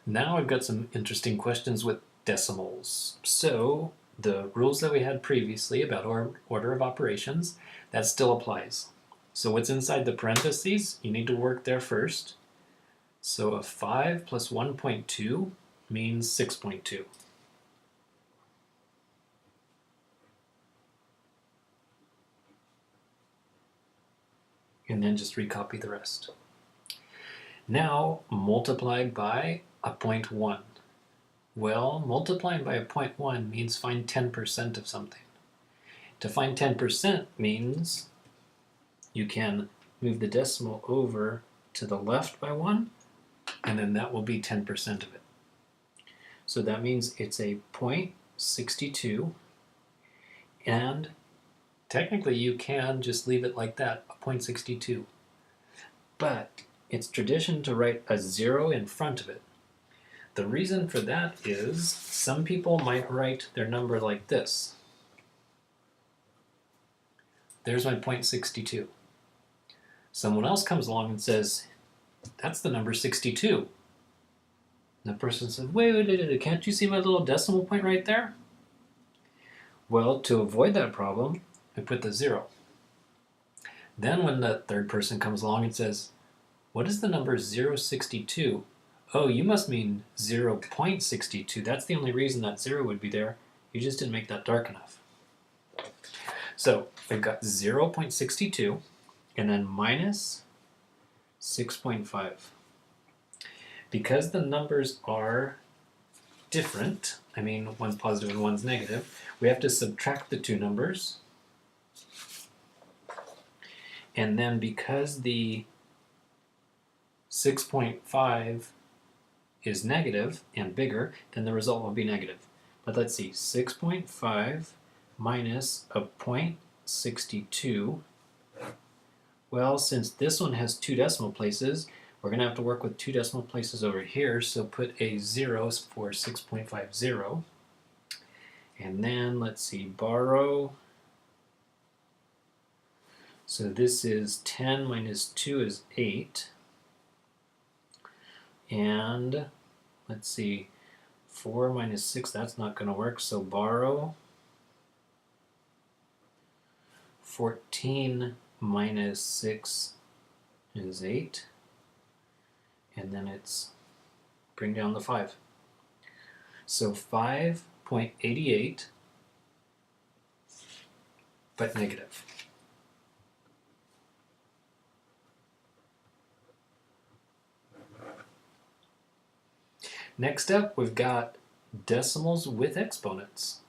Now I've got some interesting questions with decimals. So the rules that we had previously about order of operations, that still applies. So what's inside the parentheses, you need to work there first. So a 5 plus 1.2 means 6.2. And then just recopy the rest. Now multiply by a 0.1. Well, multiplying by a 0.1 means find 10% of something. To find 10% means you can move the decimal over to the left by 1, and then that will be 10% of it. So that means it's a 0.62, and technically you can just leave it like that, a 0.62. But it's tradition to write a 0 in front of it. The reason for that is some people might write their number like this. There's my 0.62. Someone else comes along and says, that's the number 62. And the person says, wait, can't you see my little decimal point right there? Well, to avoid that problem, I put the 0. Then when the third person comes along and says, what is the number 0.62? Oh, you must mean 0.62. That's the only reason that 0 would be there. You just didn't make that dark enough. So we've got 0.62 and then minus 6.5. Because the numbers are different, I mean one's positive and one's negative, we have to subtract the two numbers. And then because the 6.5 is negative and bigger, then the result will be negative. But let's see, 6.5 minus a 0.62. Well, since this one has two decimal places, we're going to have to work with two decimal places over here, so put a 0 for 6.50. And then, let's see, borrow. So this is 10 minus 2 is 8. And let's see, 4 minus 6, that's not going to work, so borrow. 14 minus 6 is 8. And then it's bring down the 5. So 5.88, but negative. Next up, we've got decimals with exponents.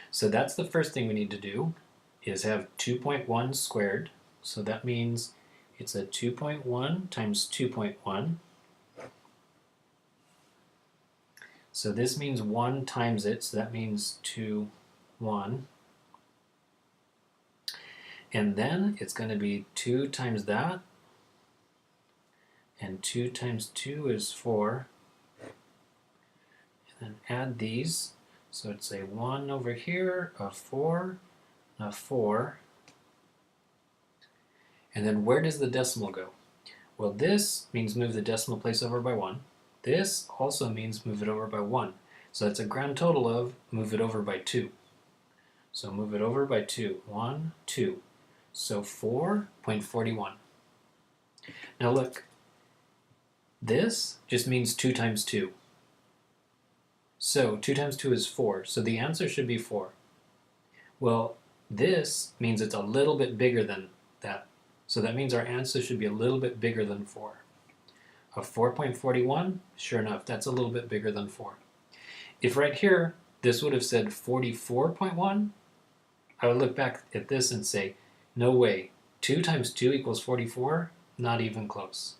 So that's the first thing we need to do, is have 2.1 squared. So that means it's a 2.1 times 2.1. So this means 1 times it, so that means 2, 1. And then it's going to be 2 times that, and 2 times 2 is 4. And add these, so it's a 1 over here, a 4, a 4. And then where does the decimal go? Well, this means move the decimal place over by 1. This also means move it over by 1. So that's a grand total of move it over by 2. So move it over by 2. 1, 2. So 4.41. Now look, this just means 2 times 2. So 2 times 2 is 4, so the answer should be 4. Well, this means it's a little bit bigger than that. So that means our answer should be a little bit bigger than 4. A 4.41, sure enough, that's a little bit bigger than 4. If right here, this would have said 44.1, I would look back at this and say, no way, 2 times 2 equals 44, not even close.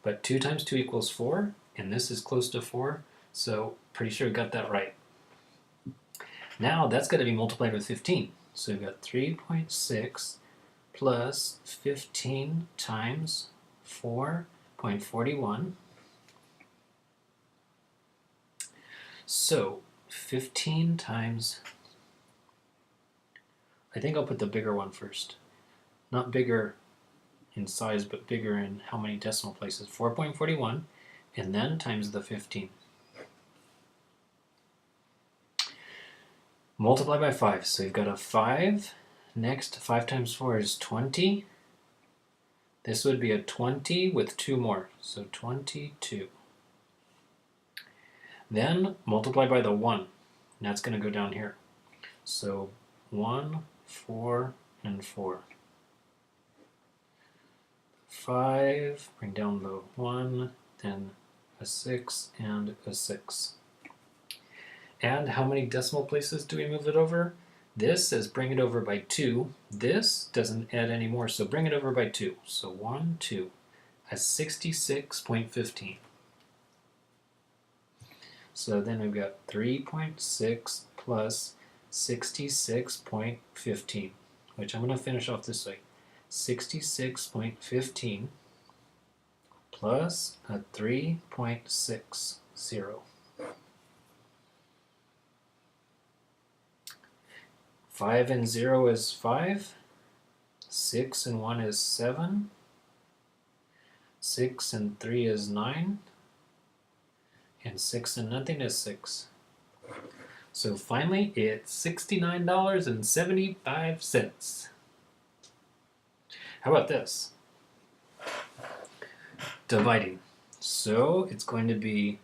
But 2 times 2 equals 4, and this is close to 4, so pretty sure we got that right. Now that's got to be multiplied with 15. So we've got 3.6 plus 15 times 4.41. So 15 times, I think I'll put the bigger one first. Not bigger in size, but bigger in how many decimal places. 4.41, and then times the 15. Multiply by 5. So you've got a 5. Next, 5 times 4 is 20. This would be a 20 with 2 more. So 22. Then multiply by the 1. And that's going to go down here. So 1, 4, and 4. 5, bring down the 1, then a 6 and a 6. And how many decimal places do we move it over? This says bring it over by 2. This doesn't add any more, so bring it over by 2. So 1, 2. That's 66.15. So then we've got 3.6 plus 66.15, which I'm going to finish off this way. 66.15 plus a 3.60. 5 and 0 is 5. 6 and 1 is 7. 6 and 3 is 9. And 6 and nothing is 6. So finally, it's $69.75. How about this? Dividing. So it's going to be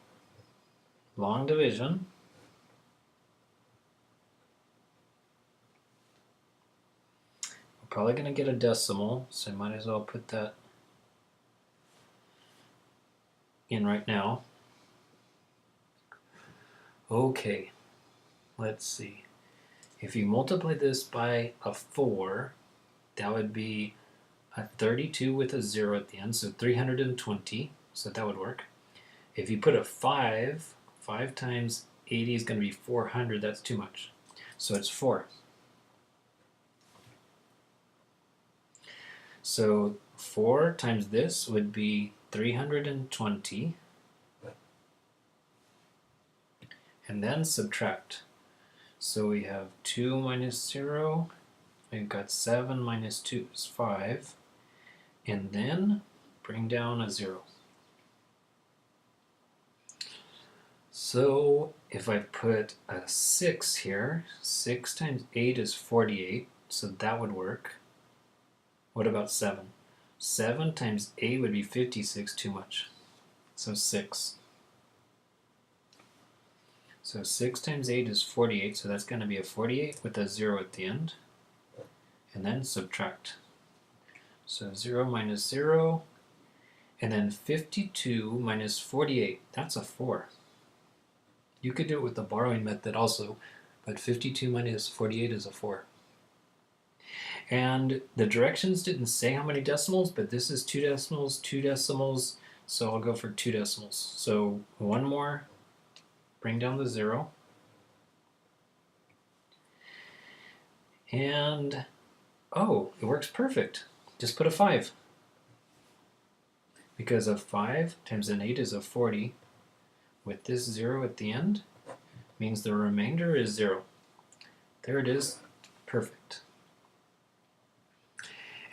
long division. We're probably going to get a decimal, so I might as well put that in right now. Okay, let's see. If you multiply this by a 4, that would be a 32 with a 0 at the end, so 320, so that would work. If you put a 5, 5 times 80 is going to be 400, that's too much. So it's 4. So 4 times this would be 320. And then subtract. So we have 2 minus 0. We've got 7 minus 2 is 5. And then bring down a 0. So if I put a 6 here, 6 times 8 is 48. So that would work. What about 7? 7 times 8 would be 56, too much. So 6. So 6 times 8 is 48, so that's going to be a 48 with a 0 at the end. And then subtract. So 0 minus 0, and then 52 minus 48, that's a 4. You could do it with the borrowing method also, but 52 minus 48 is a 4. And the directions didn't say how many decimals, but this is 2 decimals, so I'll go for 2 decimals. So one more. Bring down the 0. And, oh, it works perfect. Just put a 5. Because a 5 times an 8 is a 40. With this 0 at the end, means the remainder is 0. There it is. Perfect.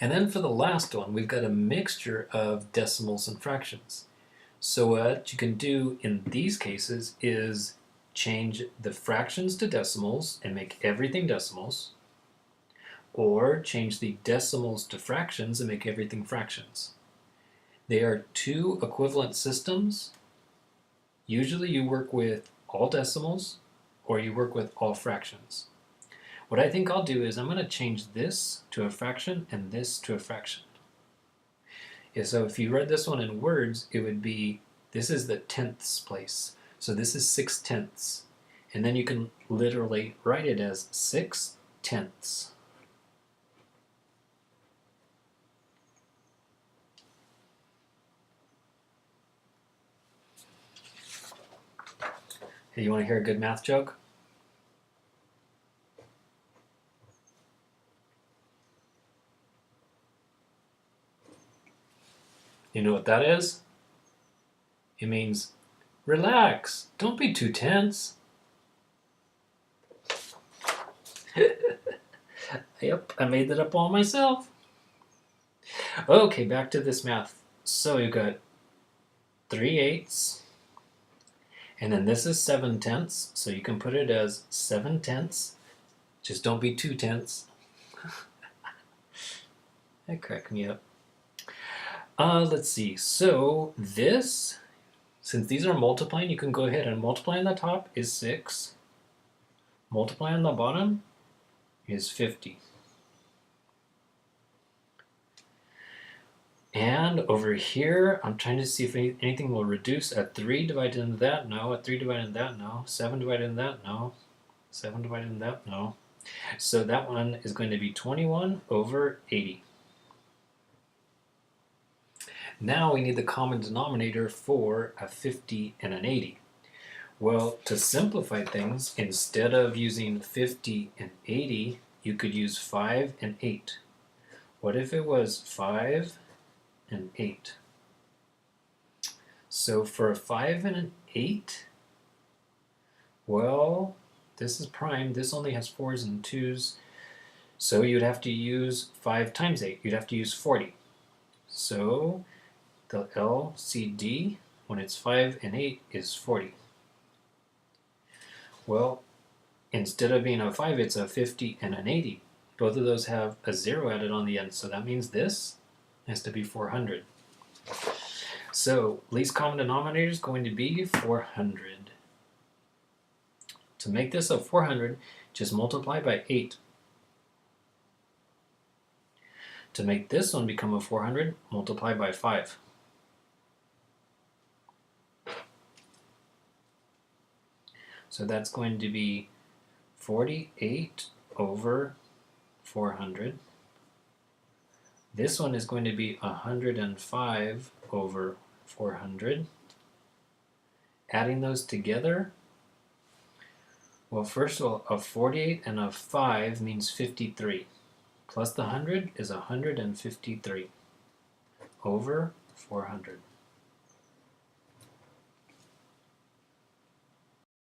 And then for the last one, we've got a mixture of decimals and fractions. So what you can do in these cases is change the fractions to decimals and make everything decimals, or change the decimals to fractions and make everything fractions. They are two equivalent systems. Usually you work with all decimals or you work with all fractions. What I think I'll do is I'm going to change this to a fraction and this to a fraction. Yeah, so if you read this one in words, it would be, this is the tenths place. So this is 6/10. And then you can literally write it as 6/10. Hey, you want to hear a good math joke? You know what that is? It means, relax, don't be too tense. Yep, I made that up all myself. Okay, back to this math. So you've got 3/8, and then this is 7/10, so you can put it as 7/10. Just don't be too tense. That cracked me up. Let's see. So this, since these are multiplying, you can go ahead and multiply on the top is 6. Multiply on the bottom is 50. And over here, I'm trying to see if anything will reduce. A 3 divided into that, no. A 3 divided into that, no. 7 divided into that, no. 7 divided into that, no. So that one is going to be 21 over 80. Now we need the common denominator for a 50 and an 80. Well, to simplify things, instead of using 50 and 80, you could use 5 and 8. What if it was 5 and 8? So for a 5 and an 8, well, this is prime. This only has 4s and 2s. So you'd have to use 5 times 8. You'd have to use 40. So the LCD, when it's 5 and 8, is 40. Well, instead of being a 5, it's a 50 and an 80. Both of those have a 0 added on the end, so that means this has to be 400. So least common denominator is going to be 400. To make this a 400, just multiply by 8. To make this one become a 400, multiply by 5. So that's going to be 48 over 400. This one is going to be 105 over 400. Adding those together, well, first of all, a 48 and a 5 means 53. Plus the 100 is 153 over 400.